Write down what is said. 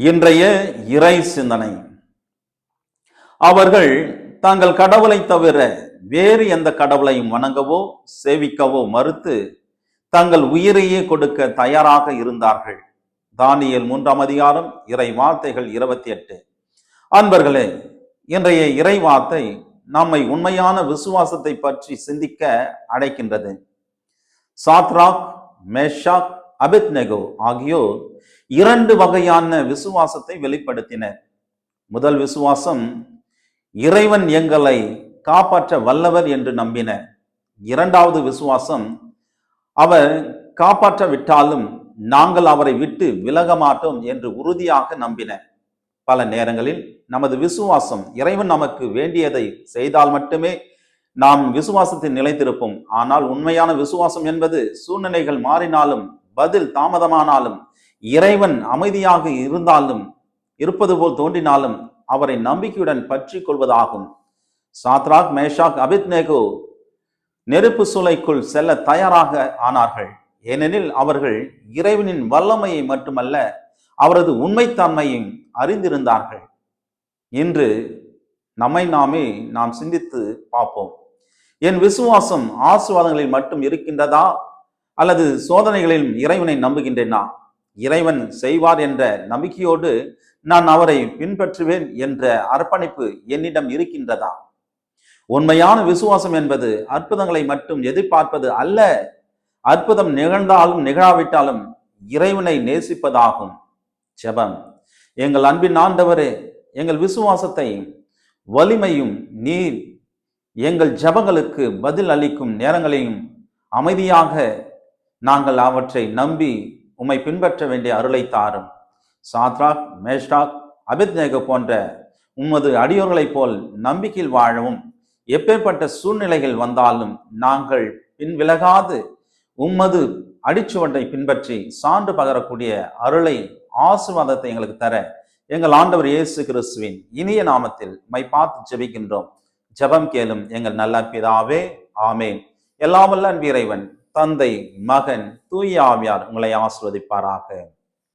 இன்றைய இறை சிந்தனை. அவர்கள் தாங்கள் கடவுளை தவிர வேறு எந்த கடவுளையும் வணங்கவோ சேவிக்கவோ மறுத்து தங்கள் உயிரையே கொடுக்க தயாராக இருந்தார்கள். தானியேல் 3ஆம் அதிகாரம் இறை வார்த்தைகள் 28. அன்பர்களே, இன்றைய இறை வார்த்தை நம்மை உண்மையான விசுவாசத்தை பற்றி சிந்திக்க அழைக்கின்றது. சாத்ராக், மேஷாக், அபேத்நேகோ ஆகியோர் 2 வகையான விசுவாசத்தை வெளிப்படுத்தினர். முதல் விசுவாசம், இறைவன் எங்களை காப்பாற்ற வல்லவர் என்று நம்பினர். இரண்டாவது விசுவாசம், அவர் காப்பாற்றவிட்டாலும் நாங்கள் அவரை விட்டு விலக மாட்டோம் என்று உறுதியாக நம்பினர். பல நேரங்களில் நமது விசுவாசம் இறைவன் நமக்கு வேண்டியதை செய்தால் மட்டுமே நாம் விசுவாசத்தில் நிலைத்திருப்போம். ஆனால் உண்மையான விசுவாசம் என்பது சூழ்நிலைகள் மாறினாலும் பதில் தாமதமானாலும் இறைவன் அமைதியாக இருப்பது போல் தோன்றினாலும் அவரை நம்பிக்கையுடன் பற்றி கொள்வதாகும். சாத்ராக், மேஷாக், அபேத்நேகோ நெருப்பு சூளைக்குள் செல்ல தயாராக ஆனார்கள். ஏனெனில் அவர்கள் இறைவனின் வல்லமையை மட்டுமல்ல, அவரது உண்மைத்தன்மையும் அறிந்திருந்தார்கள். இன்று நம்மை நாம் சிந்தித்து பார்ப்போம். என் விசுவாசம் ஆசீர்வாதங்களில் மட்டும் இருக்கின்றதா அல்லது சோதனைகளில் இறைவனை நம்புகின்றேனா? இறைவன் செய்வார் என்ற நம்பிக்கையோடு நான் அவரை பின்பற்றுவேன் என்ற அர்ப்பணிப்பு என்னிடம் இருக்கின்றதா? உண்மையான விசுவாசம் என்பது அற்புதங்களை மட்டும் எதிர்பார்ப்பது அல்ல, அற்புதம் நிகழ்ந்தாலும் நிகழாவிட்டாலும் இறைவனை நேசிப்பதாகும். ஜெபம். எங்கள் அன்பின் ஆண்டவரே, எங்கள் விசுவாசத்தையும் வலிமையும் நீர் எங்கள் ஜெபங்களுக்கு பதில் அளிக்கும் நேரங்களையும் அமைதியாக நாங்கள் அவற்றை நம்பி உம்மை பின்பற்ற வேண்டிய அருளை தாரும். சாத்ராக், மேஷாக், அபேத்நேகோ போன்ற உமது அடியோர்களைப் போல் நம்பிக்கையில் வாழவும், எப்பேற்பட்ட சூழ்நிலைகள் வந்தாலும் நாங்கள் பின்விலகாது உம்மது அடிச்சுவட்டை பின்பற்றி சான்று பகரக்கூடிய அருளை, ஆசீர்வாதத்தை எங்களுக்கு தர எங்கள் ஆண்டவர் இயேசு கிறிஸ்துவின் இனிய நாமத்தில் மை பார்த்து ஜெபிக்கின்றோம். ஜெபம் கேளும் எங்கள் நல்ல பிதாவே, ஆமேன். எல்லாம் வல்ல அன்பு இறைவன், தந்தை, மகன், தூய ஆவியார் உங்களை ஆசீர்வதிப்பாராக.